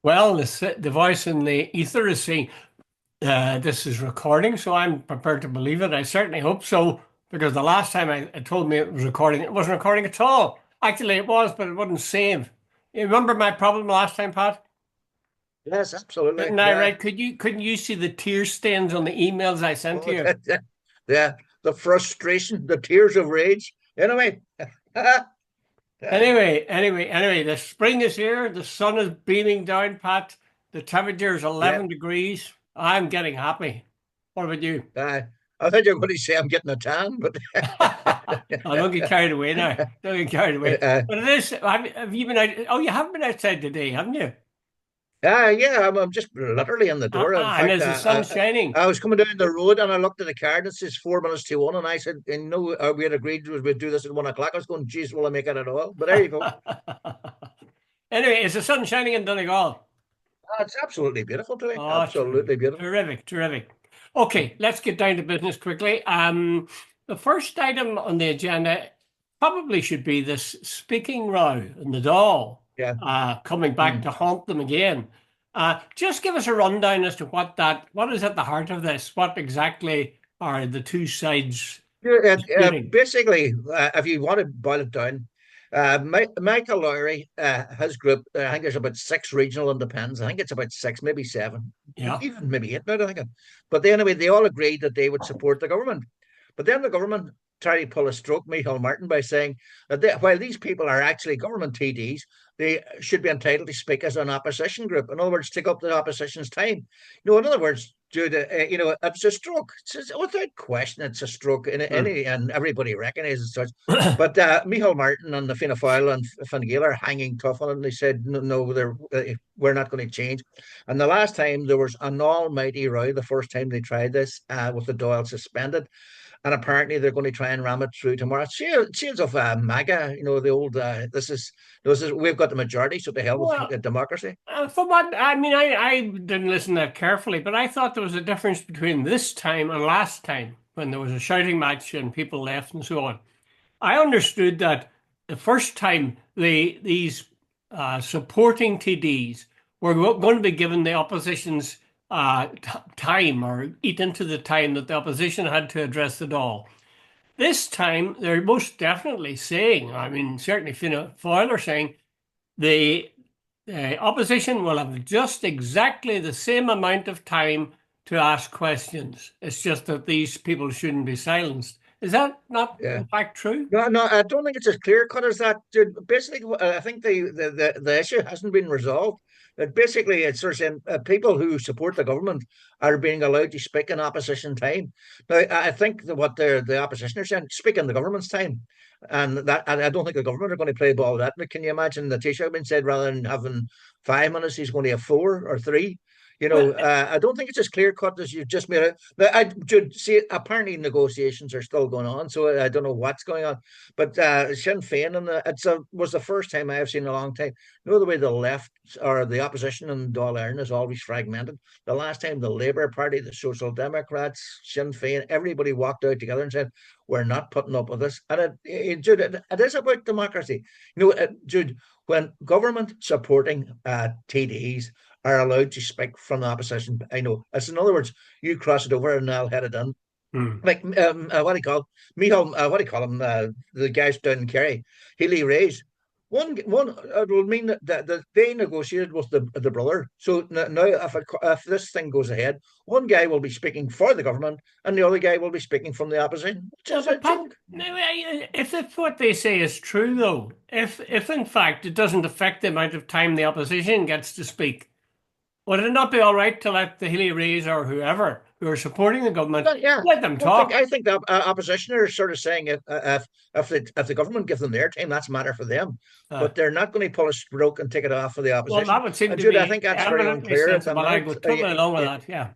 Well, the voice in the ether is saying this is recording, so I'm prepared to believe it. I certainly hope so, because the last time it told me it was recording, it wasn't recording at all. Actually, it was, but it wouldn't save. You remember my problem last time, Pat? Yes, absolutely. Didn't I Yeah. write? Couldn't you see the tear stains on the emails I sent to Oh, you? yeah. The frustration, the tears of rage. Anyway, Anyway, the spring is here. The sun is beaming down, Pat. The temperature is yeah. 11 degrees. I'm getting happy. What about you? Uh, I thought you were going to say I'm getting a tan, but I don't get carried away now. Don't get carried away. uh, But it is. Have you been out? Oh, you have been outside today, haven't you? yeah, I'm just literally in the door. In And fact, is the sun shining? I was coming down the road and I looked at the card and it says 4 minutes to one, and I said, we had agreed we'd do this at 1 o'clock. I was going, geez, will I make it at all? But there you go. Anyway, is the sun shining in Donegal? It's absolutely beautiful today. Oh, terrific, Absolutely beautiful. terrific, terrific. Okay, let's get down to business quickly. The first item on the agenda probably should be this speaking row in the Dáil, Yeah. coming back Mm. to haunt them again. Just give us a rundown as to what is at the heart of this. What exactly are the two sides Yeah, disputing? basically, if you want to boil it down, Michael Lowry, his group, I think there's about six regional independents. I think it's about six, maybe seven, Yeah. even maybe eight now, I think. But anyway, they all agreed that they would support the government. But then the government tried to pull a stroke, Michael Martin, by saying that while these people are actually government TDs, they should be entitled to speak as an opposition group. In other words, take up the opposition's time. In other words, Jude, it's a stroke. Without question, it's a stroke, Hmm. and everybody recognizes such. But Michael Martin and the Fianna Fáil and Fine Gael are hanging tough on it, and they said, no, no, we're not going to change. And the last time there was an almighty row, the first time they tried this, with the Dáil suspended, and apparently they're going to try and ram it through tomorrow. Shades of MAGA, the old. We've got the majority, so to hell with Well, democracy. for what I mean, I didn't listen that carefully, but I thought there was a difference between this time and last time when there was a shouting match and people left and so on. I understood that the first time these supporting TDs were going to be given the opposition's time or eat into the time that the opposition had to address the Dáil. This time, they're most definitely saying, I mean, certainly Fianna Fáil are saying the opposition will have just exactly the same amount of time to ask questions. It's just that these people shouldn't be silenced. Is that not Yeah. in fact true? No, no, I don't think it's as clear cut as that, dude. Basically, I think the issue hasn't been resolved. That basically, it's sort of saying people who support the government are being allowed to speak in opposition time. Now, I think that what the opposition are saying, speak in the government's time, and I don't think the government are going to play ball with that. But can you imagine the Taoiseach being said rather than having 5 minutes, he's going to have four or three? Well, I don't think it's as clear cut as you've just made it. But I should see. Apparently, negotiations are still going on, so I don't know what's going on. But Sinn Fein, and was the first time I have seen in a long time. The way the left or the opposition in Dáil Éireann is always fragmented. The last time the Labour Party, the Social Democrats, Sinn Fein, everybody walked out together and said, "We're not putting up with this." And Jude, it is about democracy. Jude, when government supporting TDs are allowed to speak from the opposition. I know. It's in other words, you cross it over and I'll head it in. hmm. Like what do you call Michal? What do you call him? The guys down in Kerry, Healy Rays. One it will mean that they negotiated with the brother. So now, if this thing goes ahead, one guy will be speaking for the government, and the other guy will be speaking from the opposition, which Well, is a but Pat, joke. if what they say is true, though, if in fact it doesn't affect the amount of time the opposition gets to speak, would it not be all right to let the Healy Rays or whoever who are supporting the government But yeah, let them I think talk? I think the opposition are sort of saying if the government give them their time, that's a matter for them. Uh, But they're not going to pull a stroke and take it off for the well, opposition. that would seem And to Jude, I be think that's very eminently unclear at the sensible. I minute. go totally along with that. Yeah.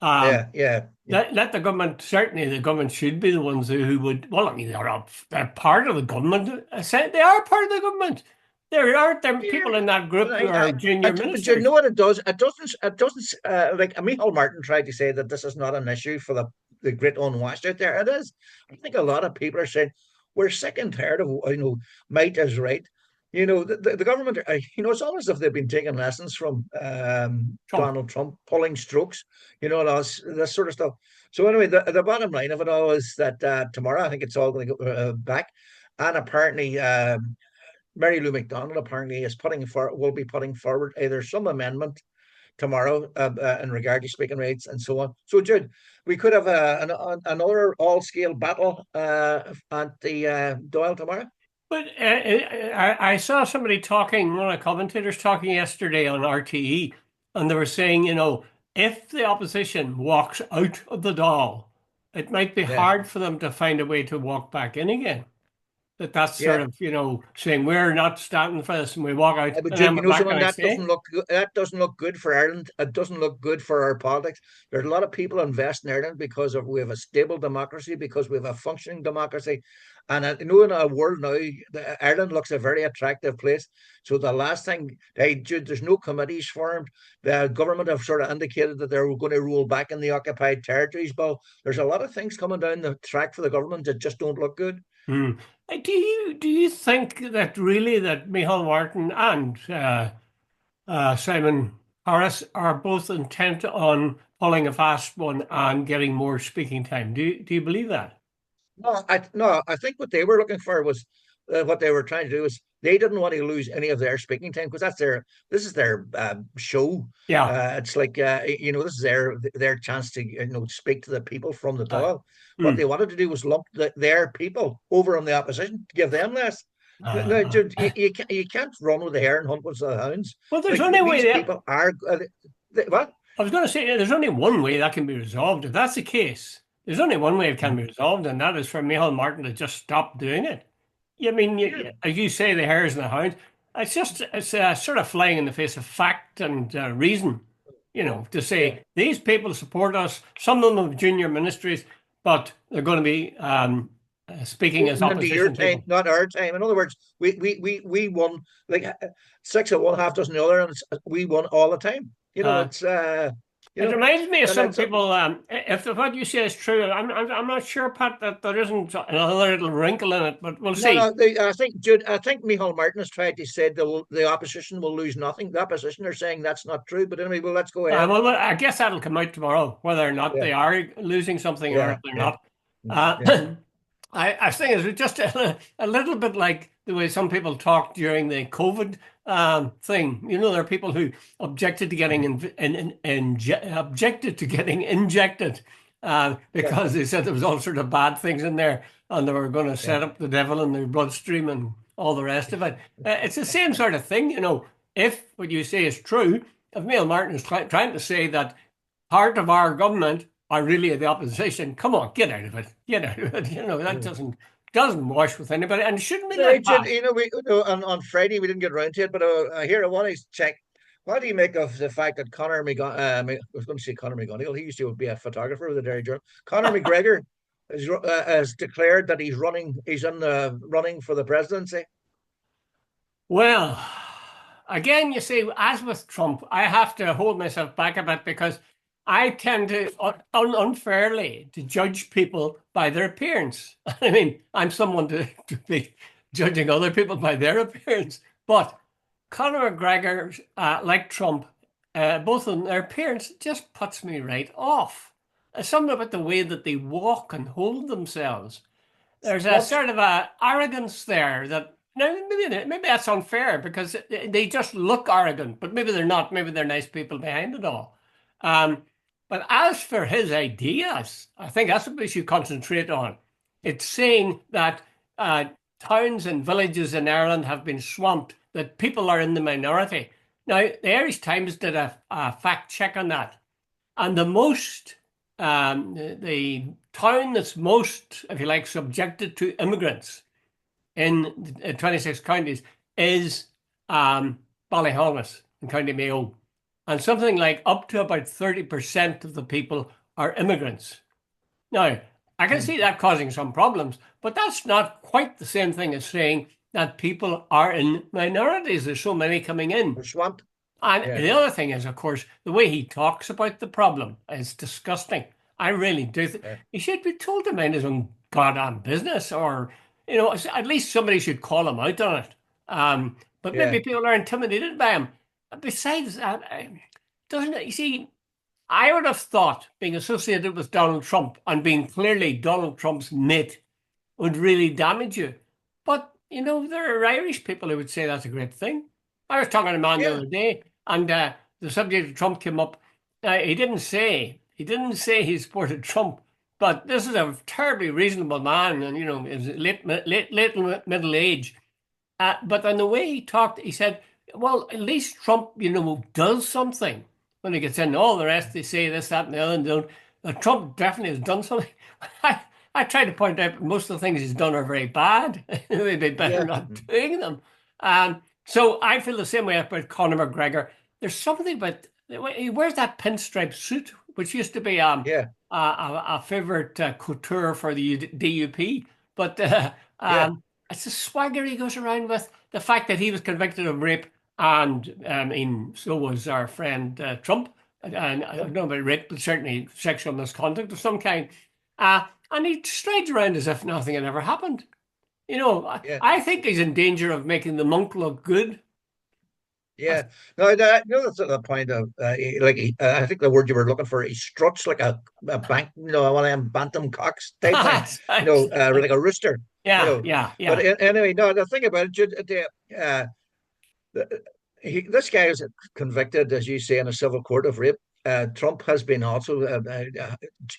Um, Yeah, yeah, yeah, let the government, certainly the government should be the ones who would, well, I mean, they're part of the government. I said they are part of the government. There aren't there yeah. people in that But group who are junior but you ministers. know what it does? It doesn't. Like Michael Martin tried to say that this is not an issue for the great unwashed out there. It is. I think a lot of people are saying we're sick and tired of might is right. the government, it's almost as if they've been taking lessons from Trump. Donald Trump pulling strokes, this sort of stuff. So anyway, the bottom line of it all is that tomorrow I think it's all going to go back, and apparently Mary Lou McDonald apparently will be putting forward either some amendment tomorrow in regard to speaking rights and so on. So, Jude, we could have another all-scale battle at the Doyle tomorrow. But I saw somebody talking, one of the commentators talking yesterday on RTE, and they were saying, if the opposition walks out of the Dáil, it might be Yeah, hard for them to find a way to walk back in again. That's sort yeah. of, saying we're not standing for this and we walk out But and then Jude, we're back the someone next that day. doesn't look good. That doesn't look good for Ireland. It doesn't look good for our politics. There's a lot of people invest in Ireland because we have a stable democracy, because we have a functioning democracy, and in a world now, Ireland looks a very attractive place. So the last thing, hey, Jude, there's no committees formed. The government have sort of indicated that they're going to roll back in the occupied territories bill. There's a lot of things coming down the track for the government that just don't look good. Hmm. Do you think that really that Micheál Martin and Simon Harris are both intent on pulling a fast one and getting more speaking time? Do you believe that? No, I think what they were looking for was what they were trying to do is they didn't want to lose any of their speaking time because this is their show. Yeah. It's like this is their chance to speak to the people from the Uh, Dáil. What hmm. they wanted to do was lump their people over on the opposition, give them less. No, Uh, dude, you can't run with the hare and hunt with the hounds. well, there's Like only way these that people are. What? I was going to say there's only one way that can be resolved. If that's the case, there's only one way it can be resolved, and that is for Micheál Martin to just stop doing it. I mean, Yeah, as you say, the hares and the hounds. It's sort of flying in the face of fact and reason. To yeah. say these people support us. Some of them have junior ministries, but they're going to be speaking as Voting into your opposition time, people. not our time. In other words, we won like six of one, half dozen the other, and we won all the time. Uh, It's It reminds me of and some it's people. If what you say is true, I'm not sure, Pat, that there isn't another little wrinkle in it, but we'll no, see. no. I think Jude, I think Micheál Martin has tried to say the opposition will lose nothing. The opposition are saying that's not true. But anyway, well, let's go ahead. I guess that'll come out tomorrow, whether or not Yeah, they are losing something or yeah, if they're yeah, not. Uh, yeah, I think it's just a little bit like the way some people talk during the COVID thing. There are people who objected to getting objected to getting injected yeah, because they said there was all sort of bad things in there, and they were going to yeah. set up the devil in their bloodstream and all the rest of it. It's the same sort of thing. If what you say is true, if Neil Martin is trying to say that part of our government are really the opposition. Come on, get out of it. Get out of it. That Yeah. doesn't wash with anybody and it shouldn't be No, like Jude, that. on Friday we didn't get around to it, but here I want to check. What do you make of the fact that I was going to say Conor McGonigal, he used to be a photographer with the Derry Journal. Conor McGregor has declared that he's in the running for the presidency. Well, again, you see, as with Trump, I have to hold myself back a bit because I tend to unfairly to judge people by their appearance. I mean, I'm someone to be judging other people by their appearance, but Conor McGregor, like Trump, both of them, their appearance just puts me right off. Something about the way that they walk and hold themselves. There's a What? sort of a arrogance there that now maybe that's unfair because they just look arrogant, but maybe they're not. Maybe they're nice people behind it all. Um, but as for his ideas, I think that's what we should concentrate on. It's saying that towns and villages in Ireland have been swamped, that people are in the minority. Now, the Irish Times did a fact check on that, and the town that's most, if you like, subjected to immigrants in 26 counties is Ballyholness in County Mayo. And something like up to about 30% of the people are immigrants. Now, I can see that causing some problems, but that's not quite the same thing as saying that people are in minorities. There's so many coming in. We're swamped. And Yeah. the other thing is, of course, the way he talks about the problem is disgusting. I really do think Yeah. he should be told to mind his own goddamn business, or at least somebody should call him out on it. But maybe Yeah, people are intimidated by him. Besides that, doesn't it? You see, I would have thought being associated with Donald Trump and being clearly Donald Trump's mate would really damage you. But, there are Irish people who would say that's a great thing. I was talking to a man the yeah, other day, and the subject of Trump came up. He didn't say he supported Trump, but this is a terribly reasonable man, and is late middle age. But on the way he talked, he said, "Well, at least Trump, does something when he gets in. All the rest they say this, that, and the other, and don't. Trump definitely has done something." I, I try to point out most of the things he's done are very bad. They'd be better yeah, not doing them. So I feel the same way about Conor McGregor. There's something about he wears that pinstripe suit, which used to be yeah, a favorite couture for the DUP, but yeah, it's the swagger he goes around with. The fact that he was convicted of rape, and so was our friend Trump. And I don't know about rape, but certainly sexual misconduct of some kind. And he strides around as if nothing had ever happened. yeah. I think he's in danger of making the monk look good. Yeah, no, that's the point of I think the word you were looking for. He struts like a bank, one of them bantam cocks type thing, like a rooster, you Yeah, know. yeah, But yeah. anyway, no, the thing about it, this guy is convicted, as you say, in a civil court of rape. Trump has been also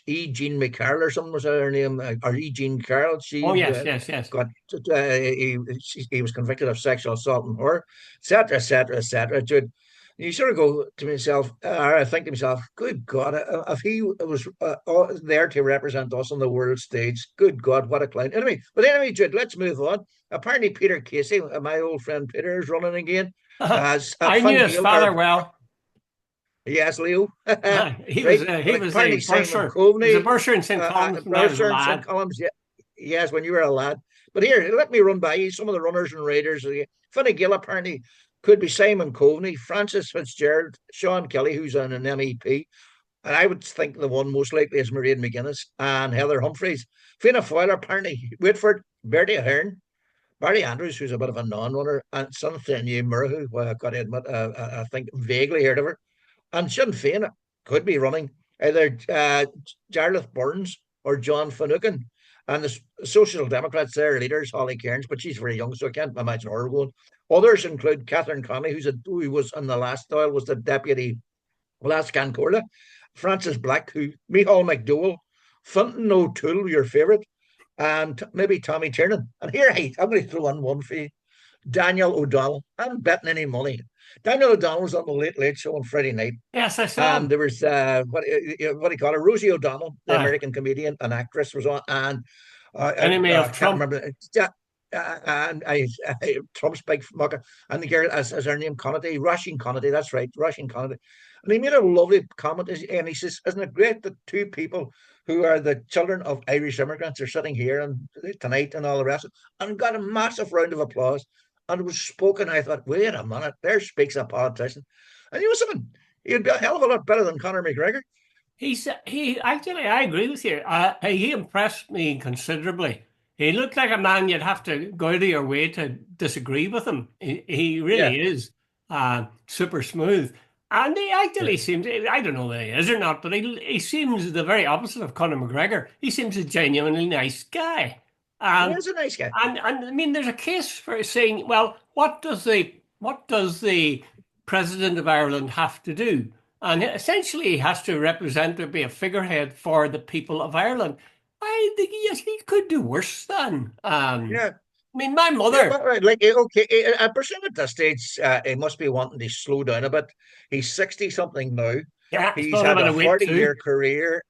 E. Jean McCarroll or something was her name, or E. Jean Carroll. Oh, She yes, yes, yes. got he was convicted of sexual assault on her, etc., etc., etc. You sort of go to myself, or I think to myself, good God, if he was there to represent us on the world stage, good God, what a clown. Anyway, Jude, let's move on. Apparently, Peter Casey, my old friend Peter, is running again. As I knew Fine his Gael, father or well. yes, Leo, He was right? he Well, was a apparently Simon bursar. He was a Coveney, bursar in St. Columns when I was a Browser and St. lad. Columns, yeah, yes, when you were a lad. But here, let me run by you some of the runners and raiders. Fine Gael apparently could be Simon Coveney, Francis Fitzgerald, Sean Kelly, who's an MEP, and I would think the one most likely is Mairead McGuinness and Heather Humphreys. Fianna Fáil apparently Whitford, Bertie Ahern, Barry Andrews, who's a bit of a non-runner, and something new Murray, who well, I've got to admit, I think vaguely heard of her. And Sinn Féin could be running either Jarlath Burns or John Finucane. And the Social Democrats, their leaders, Holly Cairns, but she's very young, so I can't imagine her going. Others include Catherine Conley, who was in the last oil, was the deputy last Gancorla, Francis Black, who Micheál McDowell, Fintan O'Toole, your favourite, and maybe Tommy Tiernan. And here, hey, I'm going to throw in one for you. Daniel O'Donnell. I'm betting any money. Daniel O'Donnell was on the Late Late Show on Friday night, Yes, I saw and him. there was what do you call her? Rosie O'Donnell, the Aye. American comedian and actress, was on, and Enemy of I can't Trump. remember. And Trump's big mucker, and the girl as her name Connaughty, Rasheen Connaughty. That's right, Rasheen Connaughty. And he made a lovely comment, and he says, "Isn't it great that two people who are the children of Irish immigrants are sitting here and tonight and all the rest?" And got a massive round of applause. And it was spoken. I thought, wait a minute, there speaks a politician. And you know something? He'd be a hell of a lot better than Conor McGregor. He actually, I agree with you. He impressed me considerably. He looked like a man you'd have to go out of your way to disagree with him. He Yeah, really is super smooth. And he yeah. actually seems, I don't know whether he is or not, but he seems the very opposite of Conor McGregor. He seems a genuinely nice guy. He Um, is a nice guy. and I mean, there's a case for saying, well, what does the president of Ireland have to do? And essentially, he has to represent or be a figurehead for the people of Ireland. I think yes, he could do worse than. Yeah, I mean, my yeah, mother. but right, like okay, I presume at this stage he must be wanting to slow down a bit. He's 60 something now. Yeah, it's He's probably had about a a weight too. 40-year career,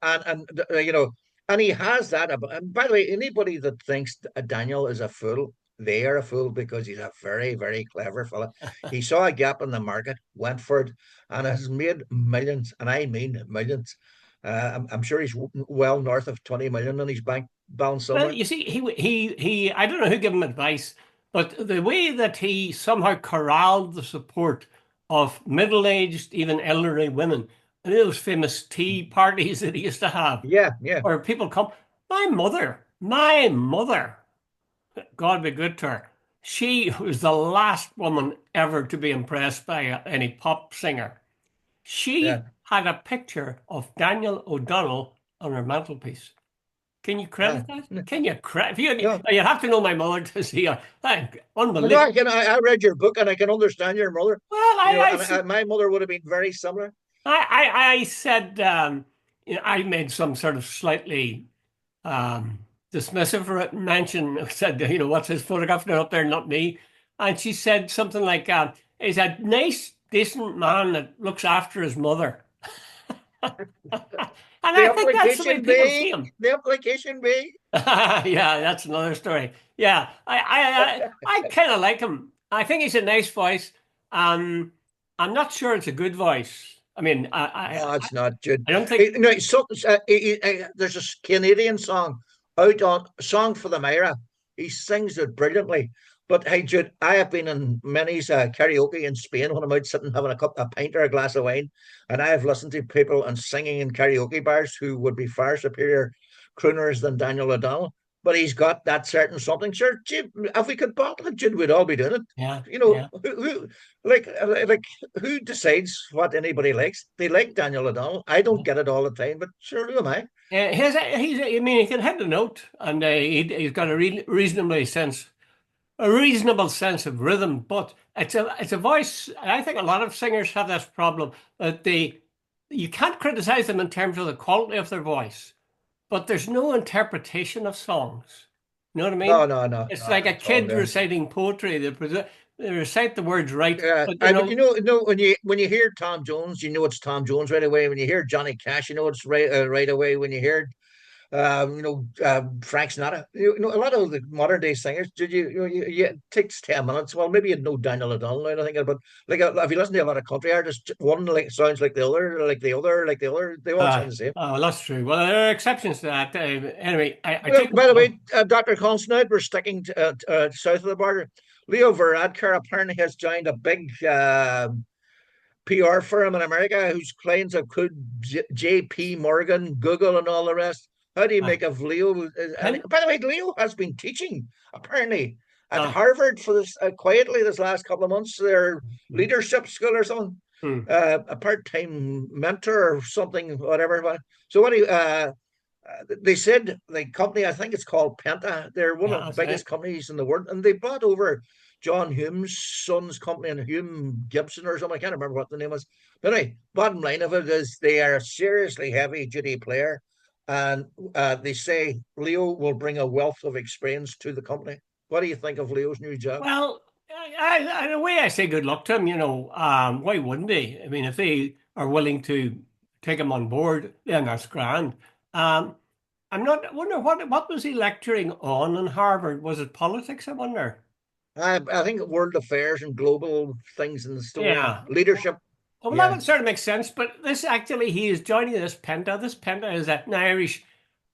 and he has that. And by the way, anybody that thinks Daniel is a fool, they are a fool because he's a very, very clever fella. He saw a gap in the market, went for it, and has made millions, and I mean millions. I'm sure he's well north of 20 million in his bank balance Well, somewhere. you see, he. I don't know who gave him advice, but the way that he somehow corralled the support of middle-aged, even elderly women, and those famous tea parties that he used to have, Yeah, yeah, where people come. My mother, God be good to her. She was the last woman ever to be impressed by any pop singer. She Yeah. had a picture of Daniel O'Donnell on her mantelpiece. Can you credit that? Can you credit? No, You have to know my mother to see her. no, Unbelievable. I read your book and I can understand your mother. Well, You know, and my mother would have been very similar. I said, I made some sort of slightly um, dismissive mention. Said, what's his photograph now up there, not me. And she said something like, he's a nice, decent man that looks after his mother. And The I think that's the way application people see B, him. the application B. Yeah, that's another story. Yeah, I kind of like him. I think he's a nice voice. Um, I'm not sure it's a good voice. I mean, No, it's not, Jude. I don't think. No, so, there's a Canadian song out on Song for the Myra. He sings it brilliantly. But hey, Jude, I have been in many karaoke in Spain when I'm out sitting having a pint or a glass of wine, and I have listened to people and singing in karaoke bars who would be far superior crooners than Daniel O'Donnell. But he's got that certain something. Sure, Jude, if we could bottle it, Jude, we'd all be doing it. Yeah, You know, yeah. like who decides what anybody likes? They like Daniel O'Donnell. I don't get it all the time, but sure do am I. I mean, he can hit the note, and he's got a reasonable sense of rhythm. But it's a voice. I think a lot of singers have this problem that you can't criticize them in terms of the quality of their voice, but there's no interpretation of songs. You know what I No, mean? no, no, It's no, like a that's wrong kid there. reciting poetry. They recite the words right, Yeah, but but you know when you hear Tom Jones, you know it's Tom Jones right away. When you hear Johnny Cash, you know it's right away. When you hear Frank Sinatra. A lot of the modern day singers. Did it takes 10 minutes. Well, maybe you'd know Daniel O'Donnell. I don't think, but like if you listen to a lot of country artists, one like sounds like the other, like the other, like the other. They all sound the same. oh, that's true. Well, there are exceptions to that. Anyway, I Well, take by the it. way, Dr. Consonant, we're sticking south of the border. Leo Varadkar apparently has joined a big PR firm in America whose clients include JP Morgan, Google, and all the rest. How do you Uh, make of Leo? And him, by the way, Leo has been teaching apparently at uh, Harvard for this quietly this last couple of months. Their hmm, leadership school or something, hmm. a part-time mentor or something, whatever. So what do you? They said the company, I think it's called Penta. They're one of Yeah, the that's biggest right. companies in the world, and they bought over John Hume's son's company and Hume Gibson or something. I can't remember what the name was. But anyway, bottom line of it is they are a seriously heavy duty player, and they say Leo will bring a wealth of experience to the company. What do you think of Leo's new job? Well, in a way, I say good luck to him. Why wouldn't he? I mean, if they are willing to take him on board, then that's grand. Um, I'm not. I wonder what was he lecturing on in Harvard? Was it politics? I wonder. I think world affairs and global things and so on, Yeah. leadership. Well, that Yeah, would sort of make sense. But this actually, he is joining this Penta. This Penta is an Irish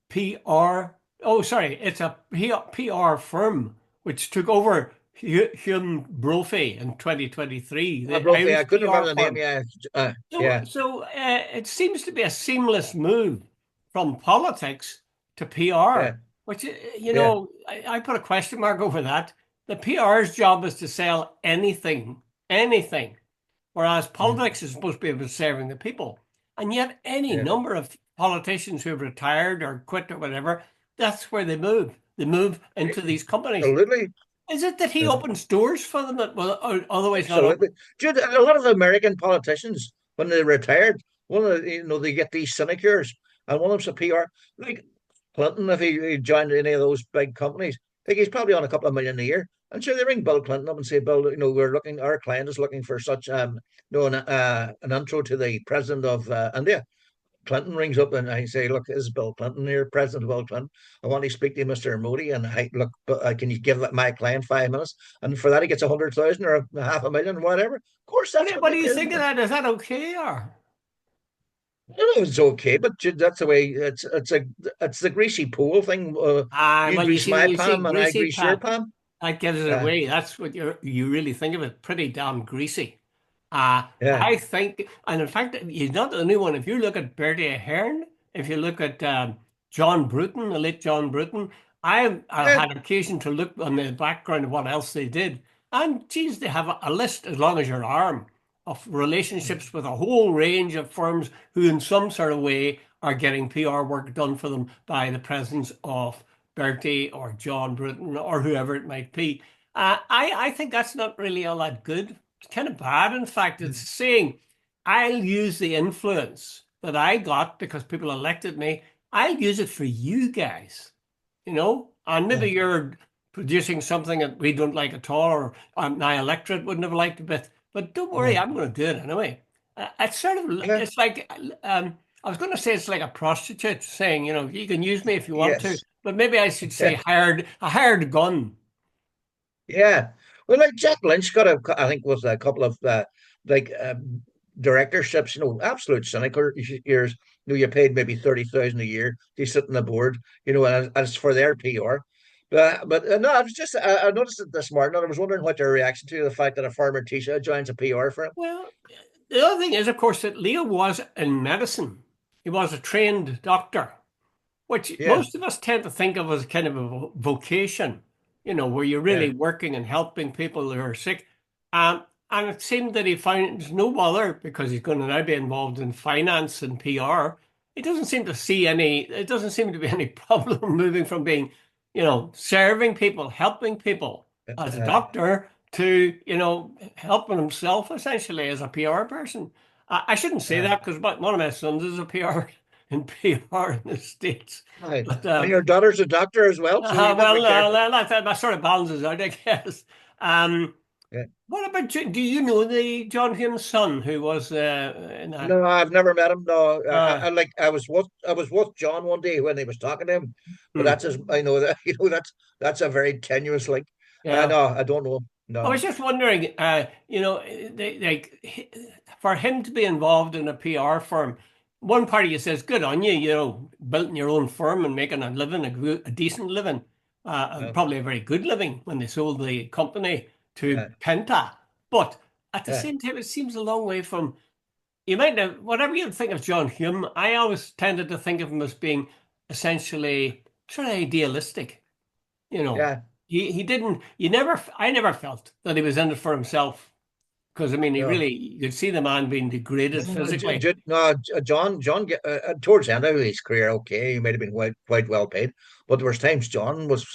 PR. Oh, sorry, it's a PR firm which took over Hume Brophy in 2023, the Brophy. I Irish couldn't PR remember the name. firm. Yeah, So, yeah, so it seems to be a seamless move from politics to PR, yeah, which, yeah. I put a question mark over that. The PR's job is to sell anything, anything, whereas Mm, politics is supposed to be about serving the people. And yet, any yeah. number of politicians who have retired or quit or whatever, that's where they move. They move into these companies. Absolutely. Is it that he Yeah. opens doors for them that will otherwise not open? Absolutely. Dude, a lot of the American politicians, when they retired, one of the, they get these sinecures, and one of them's a PR. Like Clinton, if he joined any of those big companies, like he's probably on a couple of million a year. And sure, they ring Bill Clinton up and say, Bill, our client is looking for such, an intro to the president of India. Clinton rings up and I say, "Look, this is Bill Clinton here, President Bill Clinton. I want to speak to Mr. Modi, and I look, can you give my client 5 minutes?" And for that, he gets 100,000 or half a million, whatever. Of course, that's what What they do you do. think of that? Is that okay or? It's okay, but that's the way. It's the greasy pole thing. Ah, You well, you grease see, when my you say palm, and I greasy grease your palm, palm. that gives it Yeah, away. That's what you really think of it. Pretty damn greasy. yeah, I think, and in fact, he's not the only one. If you look at Bertie Ahern, if you look at John Bruton, the late John Bruton, I've Yeah. had occasion to look on the background of what else they did. And geez, they have a list as long as your arm of relationships with a whole range of firms who, in some sort of way, are getting PR work done for them by the presence of Bertie or John Bruton or whoever it might be. I think that's not really all that good. It's kind of bad. In fact, it's saying I'll use the influence that I got because people elected me. I'll use it for you guys, and maybe Yeah. you're producing something that we don't like at all, or my electorate wouldn't have liked a bit. But don't worry, Yeah. I'm going to do it anyway. It's sort of, Yeah. it's like, I was going to say it's like a prostitute saying, you can use me if you want to, Yes. but maybe I should say Yeah. a hired gun. Yeah. Well, like Jack Lynch got I think was a couple of like directorships, absolute cynical years. You paid maybe 30,000 a year to sit on the board, and it's for their PR. But no, I was just I noticed it this morning, and I was wondering what your reaction to the fact that a farmer Tisha joins a PR firm. Well, the other thing is, of course, that Leo was in medicine. He was a trained doctor, which Yeah. most of us tend to think of as kind of a vocation, where you're really Yeah. working and helping people who are sick. And it seemed that he found no bother because he's going to now be involved in finance and PR. It doesn't seem to be any problem moving from being, serving people, helping people as a Uh, doctor to, helping himself essentially as a PR person. I shouldn't say uh, that because one of my sons is a PR in PR in the States. Right. But And your daughter's a doctor as well, so you got to be well, careful. that sort of balances out, I guess. Um, Yeah. what about you? Do you know the John Hume's son who was in that? No, I've never met him. No, Uh, I was with John one day when he was talking to him, but hmm, that's as I know that that's a very tenuous link. yeah. No, I don't know. I was No, just wondering, for him to be involved in a PR firm, one party you says, good on you, building your own firm and making a living, a decent living, and no, probably a very good living when they sold the company to yeah, Penta. But at the yeah, same time, it seems a long way from, you might have, whatever you think of John Hume, I always tended to think of him as being essentially sort of idealistic. You know, yeah, he didn't. I never felt that he was in it for himself because I mean, no. you could see the man being degraded No, physically. John, towards the end of his career, okay, he might have been quite well paid, but there was times John was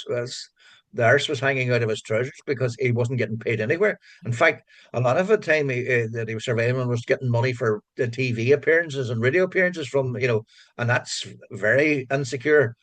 the arse was hanging out of his trousers because he wasn't getting paid anywhere. In fact, a lot of the time that he was surviving was getting money for the TV appearances and radio appearances and that's very insecure.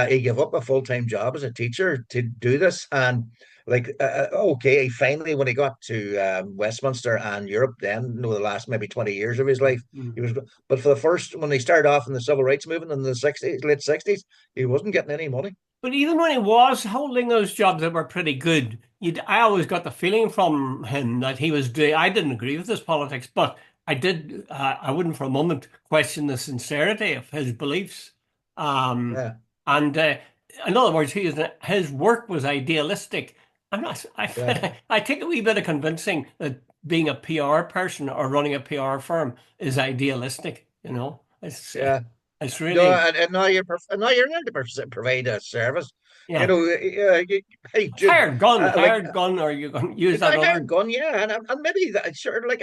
He gave up a full-time job as a teacher to do this, and okay, finally, when he got to Westminster and Europe, then the last maybe 20 years of his life, Mm. he was. But for the first, when he started off in the civil rights movement in the '60s, late '60s, he wasn't getting any money. But even when he was holding those jobs that were pretty good, I always got the feeling from him that he was doing. I didn't agree with his politics, but I did. I wouldn't for a moment question the sincerity of his beliefs. Um, Yeah, and in other words, his work was idealistic. I'm not. yeah, I take a wee bit of convincing that being a PR person or running a PR firm is idealistic. yeah. It's No, really, and now you're there to provide a service. yeah. Hey, It's Jude, like hired gun, or you going to use it's that like other? iron gun, yeah, and maybe that sure. Like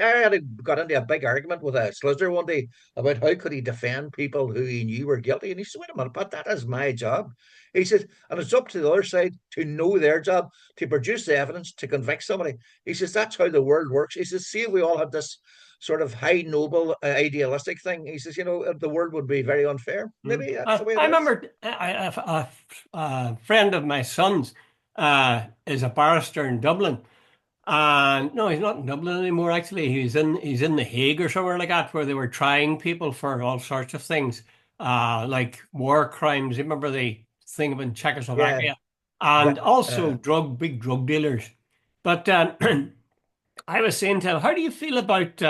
got into a big argument with a solicitor one day about how could he defend people who he knew were guilty, and he said, "Wait a minute, but that is my job." He says, and it's up to the other side to know their job, to produce the evidence, to convict somebody. He says that's how the world works. He says, see, if we all had this sort of high noble idealistic thing. He says, the world would be very unfair. Hmm. Maybe that's the way it I is. remember a friend of my son's is a barrister in Dublin. And no, he's not in Dublin anymore. Actually, he's in The Hague or somewhere like that, where they were trying people for all sorts of things, like war crimes. You remember the thing in Yeah, Czechoslovakia, and but also big drug dealers. But I was saying to him, how do you feel about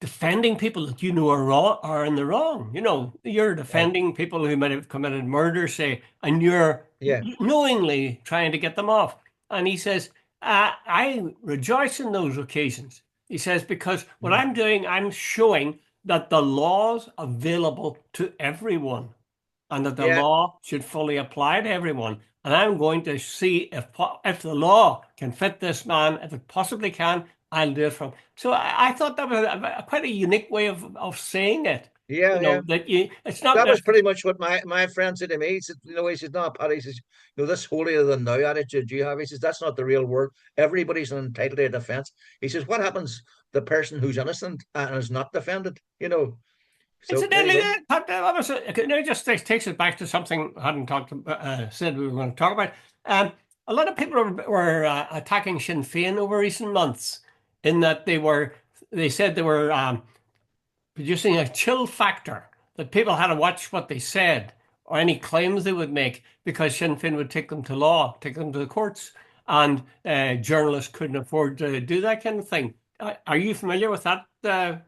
defending people that you know are wrong, are in the wrong? You're uh, defending people who might have committed murder, say, and you're yeah, knowingly trying to get them off. And he says, I rejoice in those occasions. He says, because what mm, I'm doing, I'm showing that the law's available to everyone. and that the Yeah, law should fully apply to everyone. And I'm going to see if the law can fit this man, if it possibly can, I'll do it from. So I thought that was quite a unique way of saying it. yeah, yeah. That it's not That was necessarily. pretty much what my friend said to me. He said, he said, no, Paddy, he says, this holier than thou attitude you have. He says, that's not the real word. Everybody's entitled to a defense. He says, what happens the person who's innocent and is not defended? So there you Incidentally, go. it just takes it back to something I hadn't said we were going to talk about. Um, a lot of people were attacking Sinn Fein over recent months, in that they said they were producing a chill factor, that people had to watch what they said or any claims they would make, because Sinn Féin would take them to law, take them to the courts, and journalists couldn't afford to do that kind of thing. Are you familiar with that Yeah,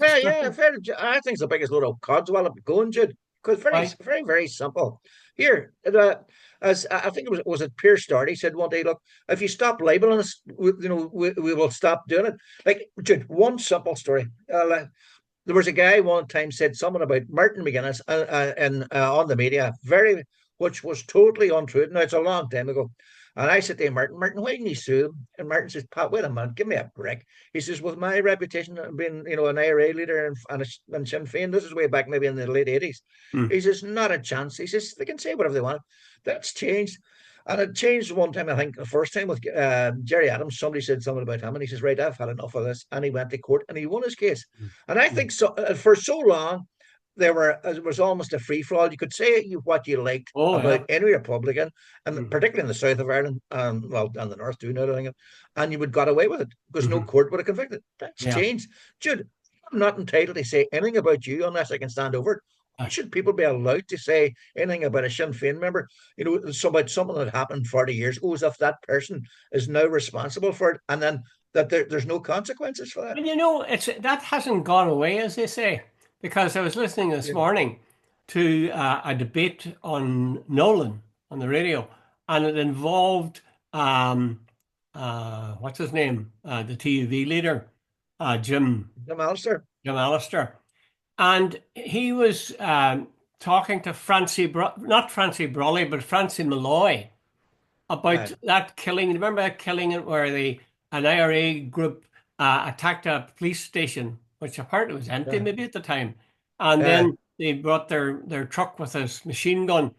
yeah. description? I think it's the biggest load of codswallop going, Jude. Because very, Why? very, very simple. Here, as I think was it Pierce Start? He said one day, look, if you stop labeling us, we will stop doing it. Like, Jude, one simple story. There was a guy one time said something about Martin McGuinness and on the media, which was totally untrue. Now it's a long time ago, and I said to him, Martin, why didn't you sue him? And Martin says, Pat, wait a minute, give me a break. He says, with my reputation of being, an IRA leader and Sinn Féin, this is way back maybe in the late 80s. Hmm. He says, not a chance. He says, they can say whatever they want. That's changed. And it changed one time, I think, the first time with Jerry Adams. Somebody said something about him, and he says, right, I've had enough of this. And he went to court and he won his case. And I Hmm. think so for so long, it was almost a free for all. You could say what you liked Oh about yeah. any Republican, and Hmm. particularly in the south of Ireland, well, and the north too, now, and you would got away with it because no Hmm. court would have convicted. That's Yeah. changed. Jude, I'm not entitled to say anything about you unless I can stand over it. Why Uh, should people be allowed to say anything about a Sinn Féin member? About something that happened 40 years ago, as if that person is now responsible for it, and then that there's no consequences for that. And it's that hasn't gone away, as they say, because I was listening this Yeah. morning to a debate on Nolan on the radio, and it involved what's his name, the TV leader, Jim Alistair. Jim Allister, and he was talking to not Francie Brawley, but Francie Malloy about Aye. that killing. Remember that killing where an IRA group attacked a police station, which apparently was empty Aye. maybe at the time, and Aye. then they brought their truck with a machine gun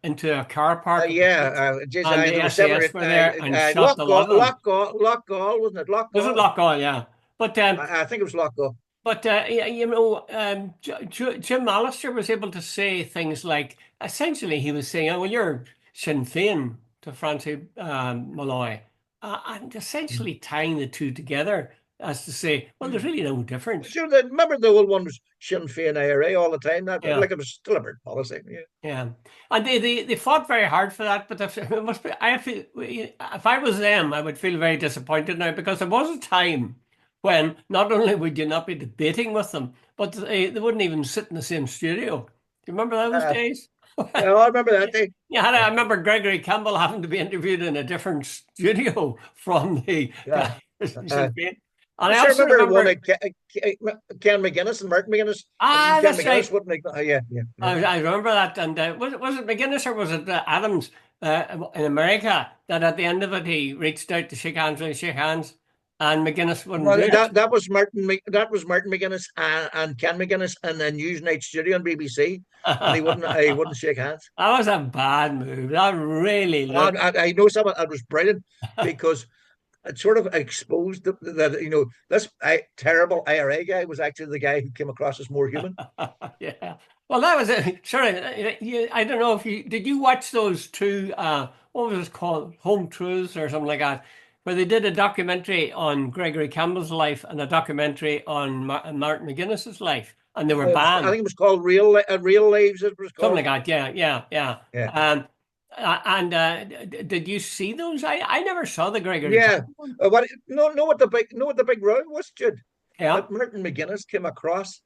into a car park, Yeah, geez, and the there were several. SAS were there and shot the lot of them. Lockgall, wasn't it? Was it Lockgall. Lockall? Yeah, but I think it was Lockgall. Yeah, Jim Allister was able to say things like, essentially, he was saying, "Oh, well, you're Sinn Féin," to Francie Malloy, and essentially tying the two together as to say, "Well, there's really no difference." Sure, remember the old one was Sinn Féin IRA all the time. That Yeah, like it was still a bird policy. Yeah. yeah, and they fought very hard for that. But it must be, I feel, if I was them, I would feel very disappointed now, because there was a time when not only would you not be debating with them, but they wouldn't even sit in the same studio. Do you remember those Uh, days? yeah, I remember that day. Yeah, I remember Gregory Campbell having to be interviewed in a different studio from the Yeah. guy in Uh, Sinn Féin. And I I sure also remember one remember, that Ken McGuinness and Mark McGuinness. Ken that's McGuinness right. wouldn't. Yeah, yeah, yeah. I remember that. And was it McGuinness or was it Adams in America, that at the end of it he reached out to shake hands and shake hands, and McGuinness wouldn't do No, it? that was that was Martin McGuinness and Ken McGuinness in the Newsnight studio on BBC, and he wouldn't shake hands. That was a bad move. That really looked. I know something that was brilliant because it sort of exposed that this terrible IRA guy was actually the guy who came across as more human. Yeah. Well, that was it. Sorry, I don't know if you did. You watch those two? What was it called? Home Truths or something like that, where they did a documentary on Gregory Campbell's life and a documentary on Martin McGuinness's life, and they were I banned. think it was called Real Lives. It was Something called. like that. Yeah, yeah, yeah. Yeah, And did you see those? I never saw the Gregory yeah. Campbell one. What? No, know what the big row was, Jude? Yeah. That Martin McGuinness came across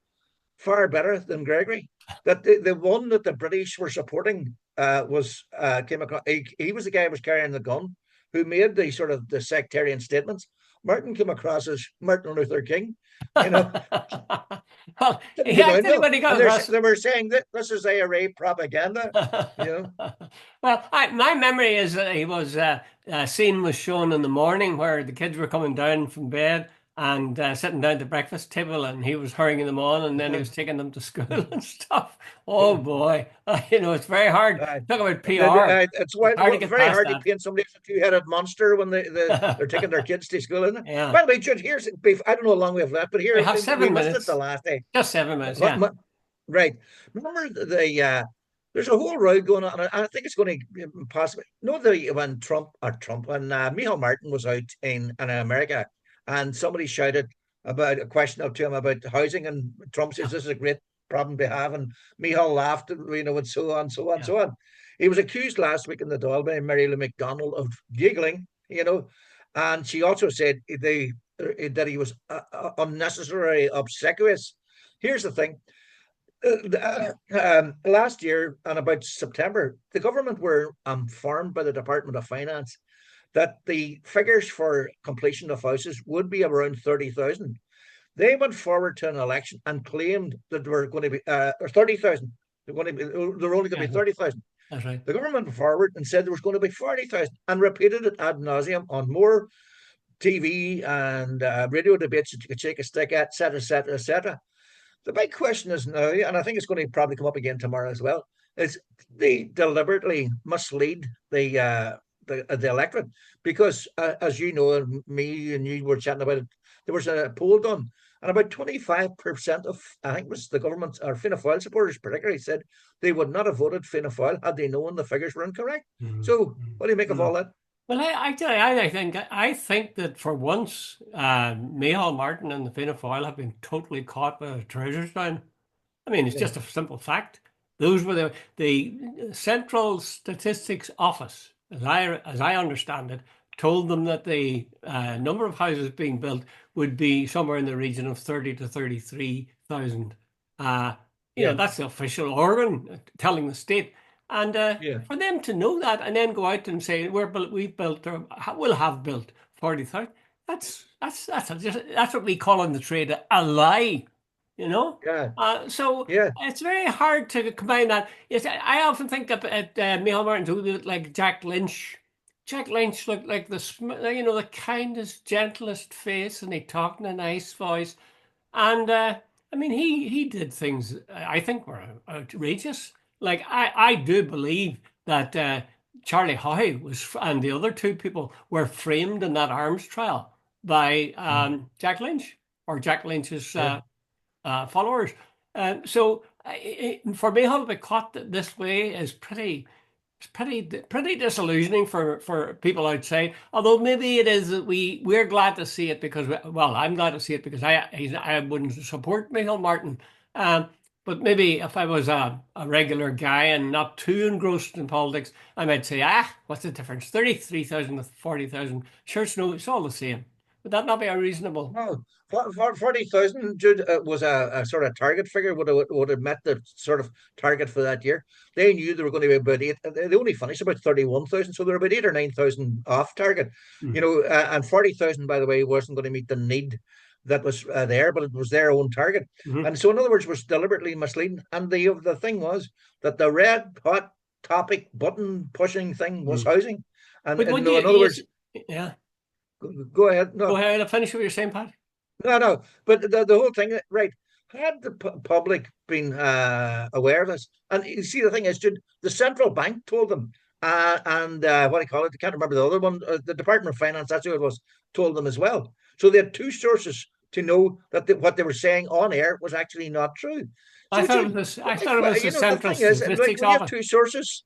far better than Gregory. That the one that the British were supporting was came across. He was the guy who was carrying the gun, who made the sort of the sectarian statements. Martin came across as Martin Luther King, you know. Well, Didn't he go down actually, well. when he And got arrested. they were saying that this is IRA propaganda, you know. Well, my memory is that he was a scene was shown in the morning where the kids were coming down from bed and sitting down at the breakfast table, and he was hurrying them on, and then he was taking them to school and stuff. Oh boy, it's very hard. Uh, Talk about PR. It's hard to get very past hard to that. paint somebody as a two-headed monster when they're taking their kids to school, isn't it? Yeah, By the way, Jude, I don't know how long we've left, but we here have we seven missed it the minutes. last day. Just 7 minutes. Yeah, Right. Remember there's a whole row going on. And I think it's going to possibly no the when Trump when Michael Martin was out in America and somebody shouted about a question up to him about housing and Trump says yeah, this is a great problem to have and Michael laughed and so on so on yeah. so on. He was accused last week in the Dáil by Mary Lou McDonald of giggling, and she also said that he was unnecessarily obsequious. Here's the thing last year, and about September, the government were informed by the Department of Finance that the figures for completion of houses would be around 30,000. They went forward to an election and claimed that there were going to be or 30,000. They're only going to Yeah, be 30,000. that's right. The government went forward and said there was going to be 40,000 and repeated it ad nauseum on more TV and radio debates that you could shake a stick at, et cetera, et cetera, et cetera. The big question is now, and I think it's going to probably come up again tomorrow as well, is they deliberately mislead the electorate because, as you know, and me and you were chatting about it, there was a poll done, and about 25% of I think it was the government or Fianna Fáil supporters particularly said they would not have voted Fianna Fáil had they known the figures were incorrect. So, what do you make of Mm-hmm. all that? Well, I think that for once, Micheál Martin and the Fianna Fáil have been totally caught by the trousers down. I mean, it's Yeah, just a simple fact. Those were the Central Statistics Office, as I understand it, told them that the number of houses being built would be somewhere in the region of 30 to 33,000. Uh, yeah, that's the official organ telling the state. And yeah. for them to know that and then go out and say we've built or will have built 40,000, that's what we call in the trade a lie, you know. Yeah, So yeah. it's very hard to combine that. Yes, I often think of Micheál Martin who looked like Jack Lynch. Jack Lynch looked like the kindest, gentlest face, and he talked in a nice voice. And I mean, he did things I think were outrageous. Like I do believe that Charlie Howie and the other two people were framed in that arms trial by Mm, Jack Lynch or Jack Lynch's yeah. followers. So for me, how to be caught this way is pretty disillusioning for people outside. Although maybe it is that we're glad to see it because well, I'm glad to see it because I wouldn't support Michael Martin. Um, but maybe if I was a regular guy and not too engrossed in politics, I might say, what's the difference? 33,000 to 40,000. Sure, it's all the same. Would that not be unreasonable? No, 40,000, Jude, was a sort of target figure, would have met the sort of target for that year. They knew they were going to be about eight. They only finished about 31,000, so they're about 8 or 9,000 off target. Mm. And 40,000, by the way, wasn't going to meet the need that was there, but it was their own target. Hmm. And so, in other words, was deliberately misleading. And the thing was that the red hot topic button pushing thing was Mm. housing. And But would in other words, yeah, go ahead. go No, ahead and finish what you're saying, Pat. no. But the whole thing, right? Had the public been aware of this, and you see, the thing is, the central bank told them, and what do you call it? I can't remember the other one. The Department of Finance, that's who it was, told them as well. So they had two sources to know that what they were saying on air was actually not true. So, I thought it was the the Central thing is, like Statistics when you have Office. two sources,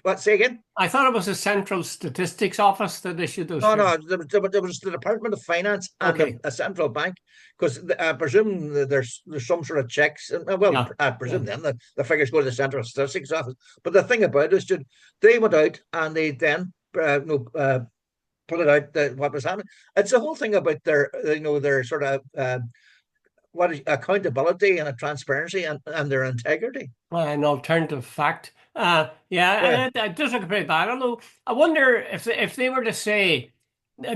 what say again? I thought it was the Central Statistics Office that issued those No, figures. no, there was the Department of Finance and Okay. a central bank, because I presume that there's some sort of checks. Well, Yeah. I Yeah. presume then the figures go to the Central Statistics Office. But the thing about it is, they went out and they then put it out that what was happening. It's the whole thing about their sort of what is accountability and a transparency and their integrity. An alternative fact. Yeah, Yeah, it does look pretty bad. Although I wonder if they were to say,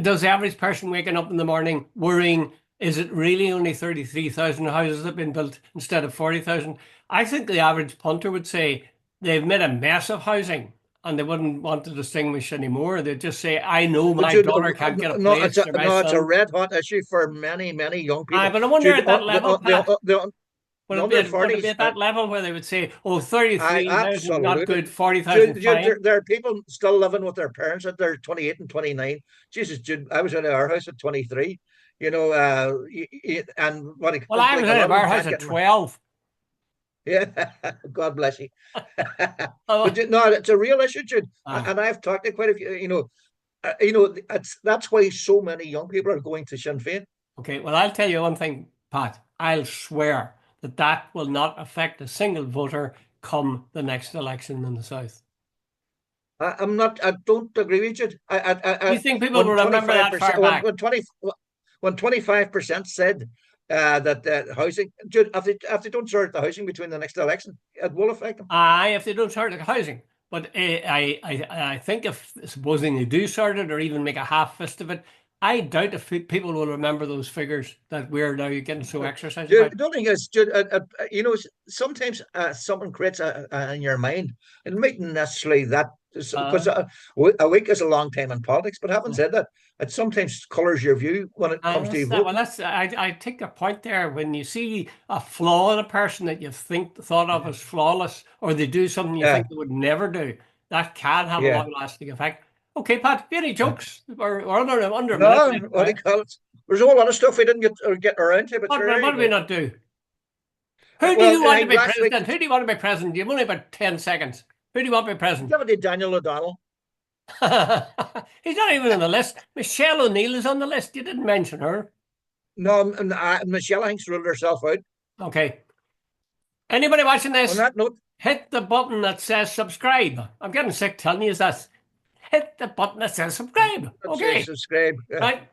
does the average person waking up in the morning worrying Is it really only 33,000 houses that have been built instead of 40,000? I think the average punter would say they've made a mess of housing and they wouldn't want to distinguish anymore. They'd just say, I know my Jude, daughter can't get a no, place or my no, it's a son. red hot issue for many, many young Aye, people. but I wonder Jude, at that level, Pat, the under would it be 40s, at that level where they would say, oh, I 33,000 not absolutely. good, 40,000 Jude, fine? there are people still living with their parents at their 28 and 29. Jesus, Jude, I was out of our house at 23. And Well, I was like a out lot of of them our house can't at get. 12. Yeah, God bless you. Oh, No, it's a real issue, Jude. aye. And I've talked to quite a few. That's why so many young people are going to Sinn Féin. Okay, well, I'll tell you one thing, Pat. I'll swear that that will not affect a single voter come the next election in the South. I'm not. I don't agree with you. You think people will When remember that 25%, far back? when 25% said that housing, Jude, if they don't sort the housing between the next election, it will affect them. Aye, if they don't start the housing. But I think if supposing they do start it or even make a half fist of it, I doubt if people will remember those figures that we're now getting so exercised Jude, about. the only thing is, Jude, sometimes something creates in your mind. It mightn't necessarily that because Uh, a week is a long time in politics. But having said that, it sometimes colors your view when it comes to that's your that. vote. Well, I take a point there. When you see a flaw in a person that you think thought of as flawless, or they do something you Yeah, think they would never do, that can have a yeah. long-lasting effect. Okay, Pat, have you any jokes? We're under a minute No, left what do now. you call it? There's a whole lot of stuff we didn't get around to, but What, sure, there what you do we go. not do? Who do Well, you I want to think be last week, president? Who do you want to be president? You've only about 10 seconds. Who do you want to be president? give it to Daniel O'Donnell. He's not even on the list. Michelle O'Neill is on the list. You didn't mention her. No, Michelle Hanks ruled herself out. Okay. Anybody watching On this? that note, Hit the button that says subscribe. I'm getting sick telling you that. Hit the button that says subscribe. let's say Okay. subscribe. Right.